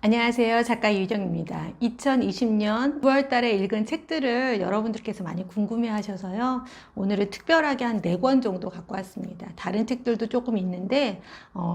안녕하세요. 작가 유정입니다. 2020년 9월 달에 읽은 책들을 여러분들께서 많이 궁금해 하셔서요. 오늘은 특별하게 한 4권 정도 갖고 왔습니다. 다른 책들도 조금 있는데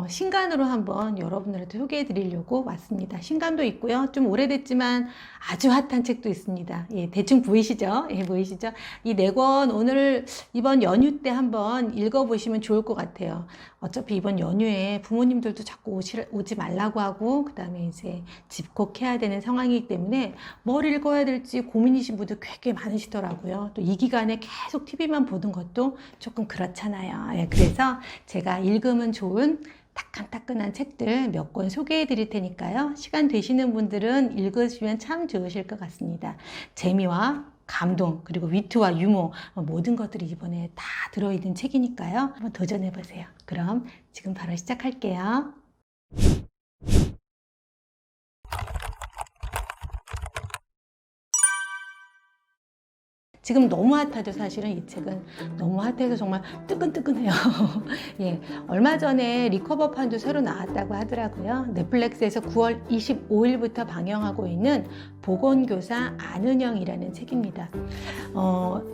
신간으로 한번 여러분들한테 소개해 드리려고 왔습니다. 신간도 있고요. 좀 오래됐지만 아주 핫한 책도 있습니다. 예, 대충 보이시죠? 예, 보이시죠? 이 4권 오늘 이번 연휴 때 한번 읽어보시면 좋을 것 같아요. 어차피 이번 연휴에 부모님들도 자꾸 오지 말라고 하고 그 다음에 이제 집콕해야 되는 상황이기 때문에 뭘 읽어야 될지 고민이신 분들 꽤 많으시더라고요. 또 이 기간에 계속 TV만 보는 것도 조금 그렇잖아요. 예, 그래서 제가 읽으면 좋은 따끈따끈한 책들 몇 권 소개해 드릴 테니까요. 시간 되시는 분들은 읽으시면 참 좋으실 것 같습니다. 재미와 감동, 그리고 위트와 유머, 모든 것들이 이번에 다 들어있는 책이니까요. 한번 도전해 보세요. 그럼 지금 바로 시작할게요. 지금 너무 핫하죠. 사실은 이 책은 너무 핫해서 정말 뜨끈뜨끈해요. 예, 얼마 전에 리커버판도 새로 나왔다고 하더라고요. 넷플릭스에서 9월 25일부터 방영하고 있는 보건교사 안은영이라는 책입니다.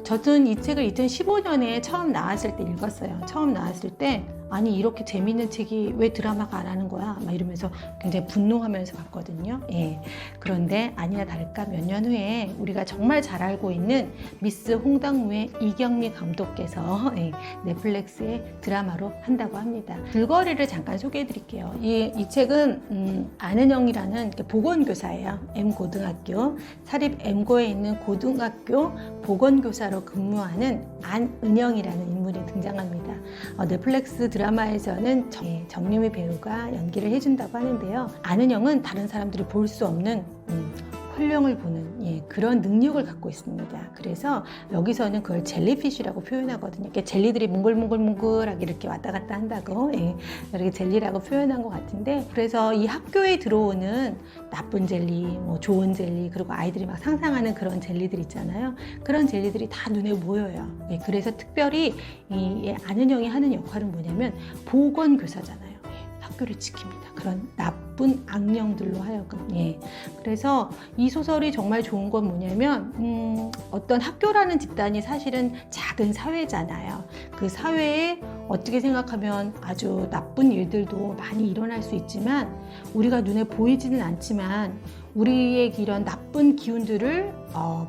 저는 이 책을 2015년에 처음 나왔을 때 읽었어요. 처음 나왔을 때 아니 이렇게 재밌는 책이 왜 드라마가 안 하는 거야? 막 이러면서 굉장히 분노하면서 봤거든요. 예. 그런데 아니나 다를까 몇 년 후에 우리가 정말 잘 알고 있는 미스 홍당무의 이경미 감독께서 넷플릭스에 드라마로 한다고 합니다. 줄거리를 잠깐 소개해 드릴게요. 이 책은 안은영이라는 보건교사예요. M고등학교 사립 M고에 있는 고등학교 보건교사로 근무하는 안은영이라는 인물이 등장합니다. 넷플릭스 드라마에서는 정유미 배우가 연기를 해준다고 하는데요. 안은영은 다른 사람들이 볼 수 없는 헐령을 보는 그런 능력을 갖고 있습니다. 그래서 여기서는 그걸 젤리피쉬라고 표현하거든요. 이렇게 젤리들이 뭉글뭉글뭉글하게 이렇게 왔다 갔다 한다고 이렇게 젤리라고 표현한 것 같은데, 그래서 이 학교에 들어오는 나쁜 젤리, 뭐 좋은 젤리, 그리고 아이들이 막 상상하는 그런 젤리들 있잖아요. 그런 젤리들이 다 눈에 보여요. 그래서 특별히 이 안은영이 하는 역할은 뭐냐면 보건교사잖아요. 학교를 지킵니다. 그런 나쁜 악령들로 하여금. 그래서 이 소설이 정말 좋은 건 뭐냐면 어떤 학교라는 집단이 사실은 작은 사회잖아요. 그 사회에 어떻게 생각하면 아주 나쁜 일들도 많이 일어날 수 있지만 우리가 눈에 보이지는 않지만 우리의 이런 나쁜 기운들을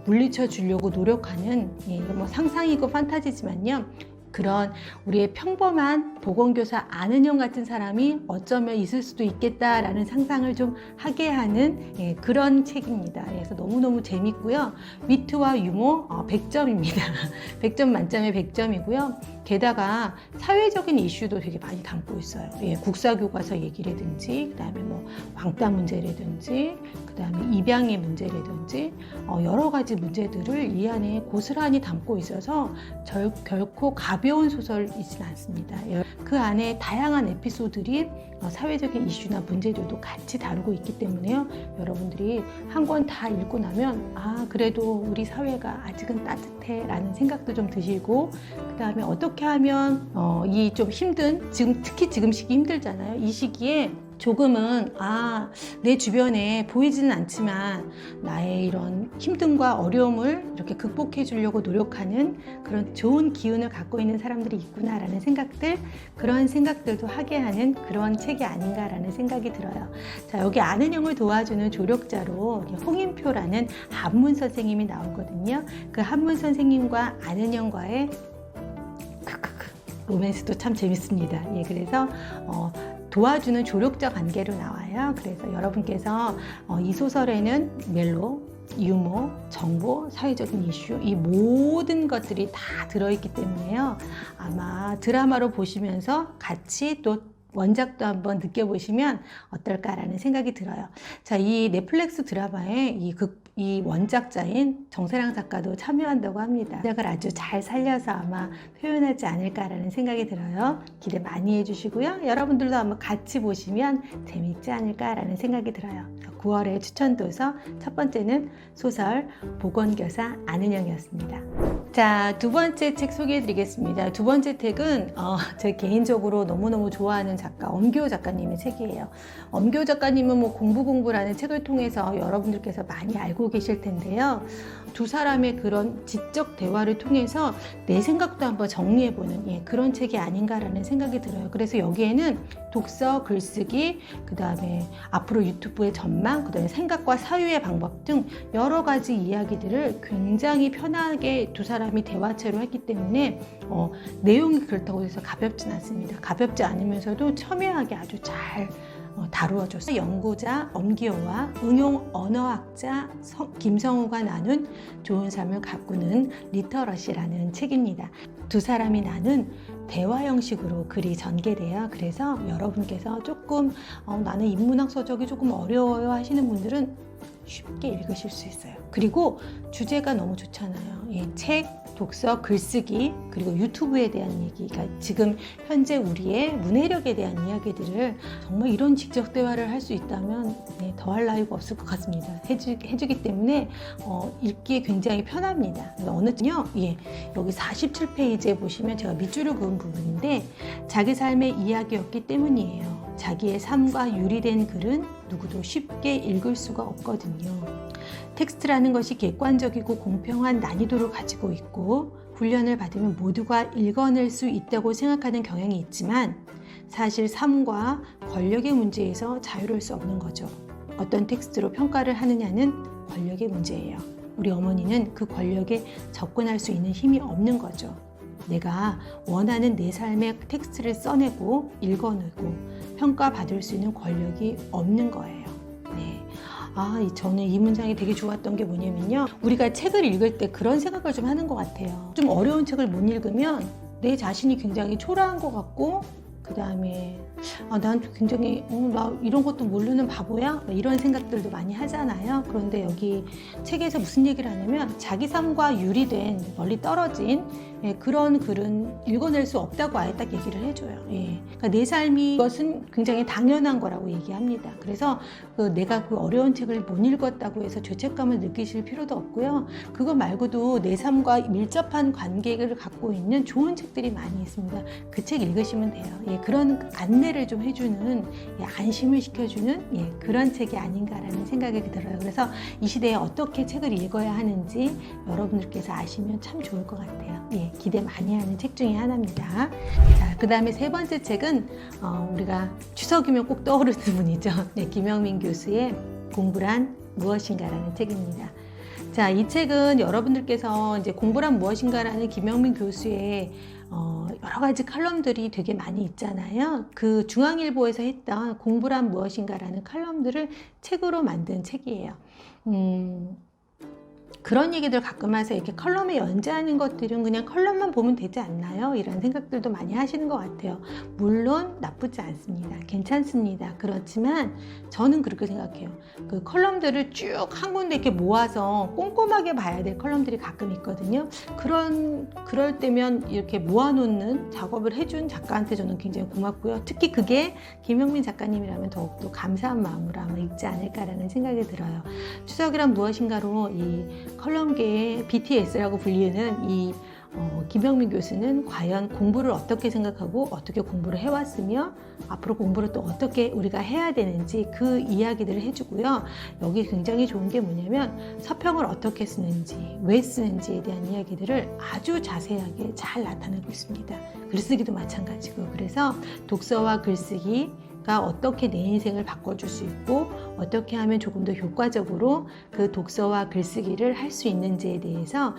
물리쳐 주려고 노력하는 뭐 상상이고 판타지지만요. 그런 우리의 평범한 보건교사 안은영 같은 사람이 어쩌면 있을 수도 있겠다라는 상상을 좀 하게 하는 그런 책입니다. 그래서 너무너무 재밌고요. 위트와 유머 100점입니다. 100점 만점에 100점이고요. 게다가 사회적인 이슈도 되게 많이 담고 있어요. 국사교과서 얘기라든지, 그 다음에 뭐 왕따 문제라든지, 그 다음에 입양의 문제라든지 여러 가지 문제들을 이 안에 고스란히 담고 있어서 결코 가벼운 소설이진 않습니다. 그 안에 다양한 에피소드들이 사회적인 이슈나 문제들도 같이 다루고 있기 때문에요. 여러분들이 한 권 다 읽고 나면 그래도 우리 사회가 아직은 따뜻해 라는 생각도 좀 드시고, 그 다음에 어떻게 하면 이 좀 힘든, 특히 지금 시기 힘들잖아요. 이 시기에 조금은 내 주변에 보이지는 않지만 나의 이런 힘듦과 어려움을 이렇게 극복해 주려고 노력하는 그런 좋은 기운을 갖고 있는 사람들이 있구나라는 생각들, 그런 생각들도 하게 하는 그런 책이 아닌가라는 생각이 들어요. 자, 여기 안은영을 도와주는 조력자로 홍인표라는 한문 선생님이 나오거든요. 그 한문 선생님과 안은영과의 로맨스도 참 재밌습니다. 그래서 도와주는 조력자 관계로 나와요. 그래서 여러분께서 이 소설에는 멜로, 유머, 정보, 사회적인 이슈, 이 모든 것들이 다 들어있기 때문에요. 아마 드라마로 보시면서 같이 또 원작도 한번 느껴보시면 어떨까라는 생각이 들어요. 자, 이 넷플릭스 드라마에 이 원작자인 정세랑 작가도 참여한다고 합니다. 원작을 아주 잘 살려서 아마 표현하지 않을까라는 생각이 들어요. 기대 많이 해주시고요. 여러분들도 한번 같이 보시면 재미있지 않을까라는 생각이 들어요. 9월의 추천 도서 첫 번째는 소설 보건교사 안은영이었습니다. 자, 두 번째 책 소개해 드리겠습니다. 두 번째 책은 제 개인적으로 너무너무 좋아하는 작가 엄기호 작가님의 책이에요. 엄기호 작가님은 뭐 공부라는 책을 통해서 여러분들께서 많이 알고 계실 텐데요. 두 사람의 그런 지적 대화를 통해서 내 생각도 한번 정리해보는 그런 책이 아닌가라는 생각이 들어요. 그래서 여기에는 독서, 글쓰기, 그 다음에 앞으로 유튜브의 전망, 그 다음에 생각과 사유의 방법 등 여러 가지 이야기들을 굉장히 편하게 두 사람이 대화체로 했기 때문에 내용이 그렇다고 해서 가볍진 않습니다. 가볍지 않으면서도 첨예하게 아주 잘 다루어졌어요. 연구자 엄기호와 응용 언어학자 김성우가 나눈 좋은 삶을 가꾸는 리터러시라는 책입니다. 두 사람이 나눈 대화 형식으로 글이 전개돼요. 그래서 여러분께서 조금 나는 인문학 서적이 조금 어려워요 하시는 분들은 쉽게 읽으실 수 있어요. 그리고 주제가 너무 좋잖아요. 책, 독서, 글쓰기, 그리고 유튜브에 대한 얘기, 그러니까 지금 현재 우리의 문해력에 대한 이야기들을 정말 이런 직접 대화를 할 수 있다면 더할 나위가 없을 것 같습니다. 해주기 때문에 읽기에 굉장히 편합니다. 어느 쪽요? 여기 47페이지에 보시면 제가 밑줄을 그은 부분인데 자기 삶의 이야기였기 때문이에요. 자기의 삶과 유리된 글은 누구도 쉽게 읽을 수가 없거든요. 텍스트라는 것이 객관적이고 공평한 난이도를 가지고 있고 훈련을 받으면 모두가 읽어낼 수 있다고 생각하는 경향이 있지만 사실 삶과 권력의 문제에서 자유로울 수 없는 거죠. 어떤 텍스트로 평가를 하느냐는 권력의 문제예요. 우리 어머니는 그 권력에 접근할 수 있는 힘이 없는 거죠. 내가 원하는 내 삶의 텍스트를 써내고 읽어내고 평가받을 수 있는 권력이 없는 거예요. 저는 이 문장이 되게 좋았던 게 뭐냐면요. 우리가 책을 읽을 때 그런 생각을 좀 하는 것 같아요. 좀 어려운 책을 못 읽으면 내 자신이 굉장히 초라한 것 같고 그 다음에 난 굉장히 나 이런 것도 모르는 바보야? 이런 생각들도 많이 하잖아요. 그런데 여기 책에서 무슨 얘기를 하냐면 자기 삶과 유리된 멀리 떨어진 그런 글은 읽어낼 수 없다고 아예 딱 얘기를 해줘요. 그러니까 내 삶이 이것은 굉장히 당연한 거라고 얘기합니다. 그래서 내가 그 어려운 책을 못 읽었다고 해서 죄책감을 느끼실 필요도 없고요. 그거 말고도 내 삶과 밀접한 관계를 갖고 있는 좋은 책들이 많이 있습니다. 그 책 읽으시면 돼요. 그런 안내를 좀 해주는 안심을 시켜주는 그런 책이 아닌가라는 생각이 들어요. 그래서 이 시대에 어떻게 책을 읽어야 하는지 여러분들께서 아시면 참 좋을 것 같아요. 기대 많이 하는 책 중에 하나입니다. 자, 그 다음에 세 번째 책은 우리가 추석이면 꼭 떠오르는 분이죠. 김영민 교수의 공부란 무엇인가라는 책입니다. 자, 이 책은 여러분들께서 이제 공부란 무엇인가라는 김영민 교수의 여러 가지 칼럼들이 되게 많이 있잖아요. 그 중앙일보에서 했던 공부란 무엇인가라는 칼럼들을 책으로 만든 책이에요. 그런 얘기들 가끔 해서 이렇게 컬럼에 연재하는 것들은 그냥 컬럼만 보면 되지 않나요? 이런 생각들도 많이 하시는 것 같아요. 물론 나쁘지 않습니다. 괜찮습니다. 그렇지만 저는 그렇게 생각해요. 그 컬럼들을 쭉 한 군데 이렇게 모아서 꼼꼼하게 봐야 될 컬럼들이 가끔 있거든요. 그럴 때면 이렇게 모아놓는 작업을 해준 작가한테 저는 굉장히 고맙고요. 특히 그게 김영민 작가님이라면 더욱더 감사한 마음으로 아마 읽지 않을까라는 생각이 들어요. 추석이란 무엇인가로 이 컬럼계의 BTS라고 불리는 이 김영민 교수는 과연 공부를 어떻게 생각하고 어떻게 공부를 해왔으며 앞으로 공부를 또 어떻게 우리가 해야 되는지 그 이야기들을 해주고요. 여기 굉장히 좋은 게 뭐냐면 서평을 어떻게 쓰는지 왜 쓰는지에 대한 이야기들을 아주 자세하게 잘 나타내고 있습니다. 글쓰기도 마찬가지고 그래서 독서와 글쓰기 어떻게 내 인생을 바꿔줄 수 있고 어떻게 하면 조금 더 효과적으로 그 독서와 글쓰기를 할 수 있는지에 대해서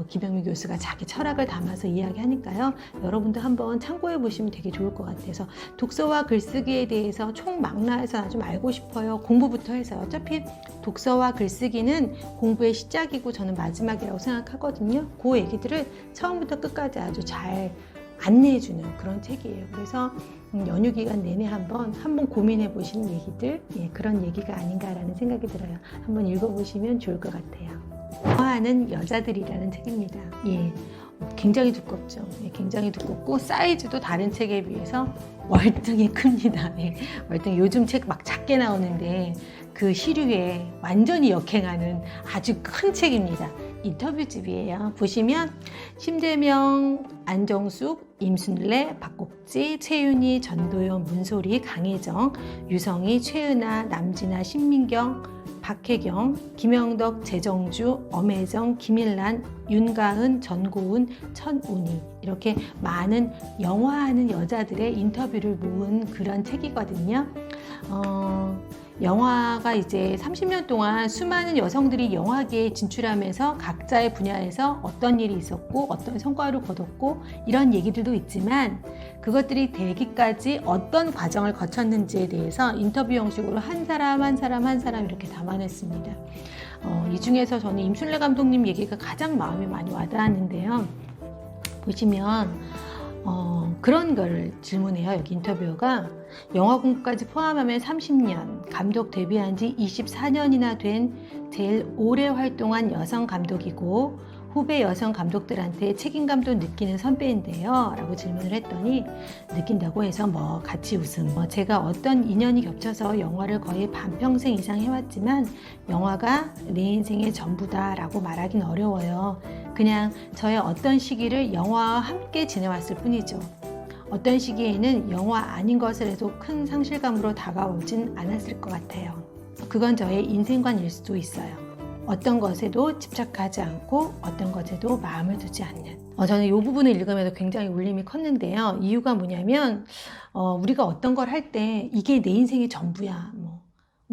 김영민 교수가 자기 철학을 담아서 이야기하니까요. 여러분도 한번 참고해 보시면 되게 좋을 것 같아서 독서와 글쓰기에 대해서 총망라해서 나 좀 알고 싶어요. 공부부터 해서 어차피 독서와 글쓰기는 공부의 시작이고 저는 마지막이라고 생각하거든요. 그 얘기들을 처음부터 끝까지 아주 잘 안내해주는 그런 책이에요. 그래서 연휴 기간 내내 한번 고민해 보시는 얘기들 그런 얘기가 아닌가라는 생각이 들어요. 한번 읽어보시면 좋을 것 같아요. 좋아하는 여자들이라는 책입니다. 굉장히 두껍죠. 굉장히 두껍고 사이즈도 다른 책에 비해서 월등히 큽니다. 월등히 요즘 책 막 작게 나오는데 그 시류에 완전히 역행하는 아주 큰 책입니다. 인터뷰집이에요. 보시면 심재명, 안정숙, 임순례, 박국지, 최윤희, 전도연, 문소리, 강혜정, 유성희, 최은아, 남진아, 신민경, 박혜경, 김영덕, 재정주, 엄혜정, 김일란, 윤가은, 전고은, 천운희, 이렇게 많은 영화하는 여자들의 인터뷰를 모은 그런 책이거든요. 영화가 이제 30년 동안 수많은 여성들이 영화계에 진출하면서 각자의 분야에서 어떤 일이 있었고 어떤 성과를 거뒀고 이런 얘기들도 있지만, 그것들이 되기까지 어떤 과정을 거쳤는지에 대해서 인터뷰 형식으로 한 사람 한 사람 한 사람 이렇게 담아냈습니다. 이 중에서 저는 임순례 감독님 얘기가 가장 마음에 많이 와닿았는데요. 보시면 그런 걸 질문해요. 여기 인터뷰어가 영화 공부까지 포함하면 30년, 감독 데뷔한 지 24년이나 된 제일 오래 활동한 여성 감독이고 후배 여성 감독들한테 책임감도 느끼는 선배인데요 라고 질문을 했더니, 느낀다고 해서 뭐 같이 웃음, 제가 어떤 인연이 겹쳐서 영화를 거의 반평생 이상 해왔지만 영화가 내 인생의 전부다 라고 말하긴 어려워요. 그냥 저의 어떤 시기를 영화와 함께 지내왔을 뿐이죠. 어떤 시기에는 영화 아닌 것을 해도 큰 상실감으로 다가오진 않았을 것 같아요. 그건 저의 인생관일 수도 있어요. 어떤 것에도 집착하지 않고 어떤 것에도 마음을 두지 않는. 저는 이 부분을 읽으면서 굉장히 울림이 컸는데요. 이유가 뭐냐면 우리가 어떤 걸 할 때 이게 내 인생의 전부야,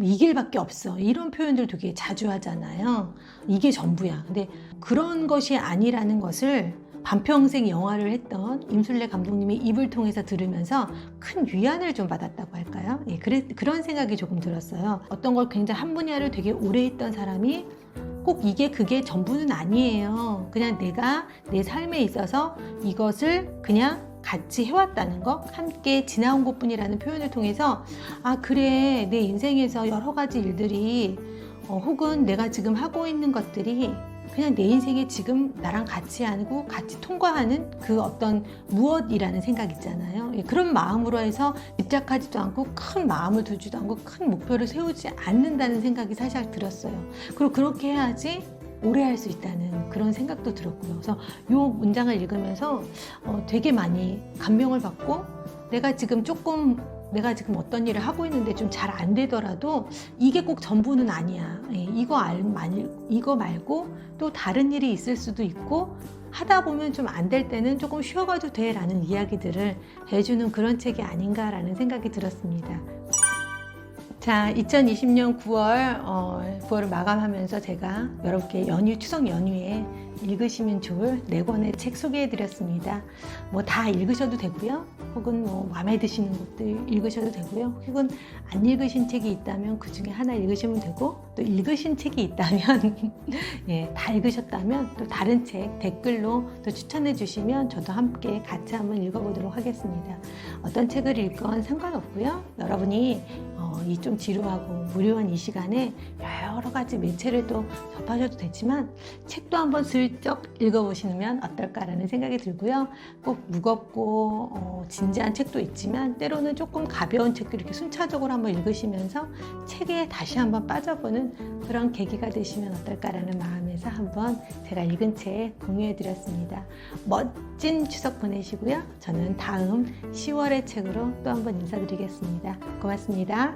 이 길밖에 없어, 이런 표현들 되게 자주 하잖아요. 이게 전부야. 근데 그런 것이 아니라는 것을 반평생 영화를 했던 임순례 감독님의 입을 통해서 들으면서 큰 위안을 좀 받았다고 할까요? 예, 그런 생각이 조금 들었어요. 어떤 걸 굉장히 한 분야를 되게 오래 했던 사람이 꼭 그게 전부는 아니에요. 그냥 내가 내 삶에 있어서 이것을 그냥 같이 해왔다는 것, 함께 지나온 것뿐이라는 표현을 통해서 그래, 내 인생에서 여러 가지 일들이 혹은 내가 지금 하고 있는 것들이 그냥 내 인생에 지금 나랑 같이 하고 같이 통과하는 그 어떤 무엇이라는 생각 있잖아요. 그런 마음으로 해서 집착하지도 않고 큰 마음을 두지도 않고 큰 목표를 세우지 않는다는 생각이 사실 들었어요. 그리고 그렇게 해야지 오래 할 수 있다는 그런 생각도 들었고요. 그래서 이 문장을 읽으면서 되게 많이 감명을 받고, 내가 지금 어떤 일을 하고 있는데 좀 잘 안 되더라도 이게 꼭 전부는 아니야. 이거 말고 또 다른 일이 있을 수도 있고, 하다 보면 좀 안 될 때는 조금 쉬어가도 돼 라는 이야기들을 해주는 그런 책이 아닌가라는 생각이 들었습니다. 자, 2020년 9월을 마감하면서 제가 여러분께 추석 연휴에 읽으시면 좋을 4권의 책 소개해드렸습니다. 다 읽으셔도 되고요. 혹은 마음에 드시는 것들 읽으셔도 되고요. 혹은 안 읽으신 책이 있다면 그 중에 하나 읽으시면 되고, 또 읽으신 책이 있다면 다 읽으셨다면 또 다른 책 댓글로 또 추천해 주시면 저도 함께 같이 한번 읽어보도록 하겠습니다. 어떤 책을 읽건 상관없고요. 여러분이 이 좀 지루하고 무료한 이 시간에 여러 가지 매체를 또 접하셔도 되지만 책도 한번 슬쩍 읽어보시면 어떨까라는 생각이 들고요. 꼭 무겁고 진지한 책도 있지만 때로는 조금 가벼운 책도 이렇게 순차적으로 한번 읽으시면서 책에 다시 한번 빠져보는 그런 계기가 되시면 어떨까라는 마음에서 한번 제가 읽은 책 공유해드렸습니다. 멋진 추석 보내시고요. 저는 다음 10월의 책으로 또 한번 인사드리겠습니다. 고맙습니다.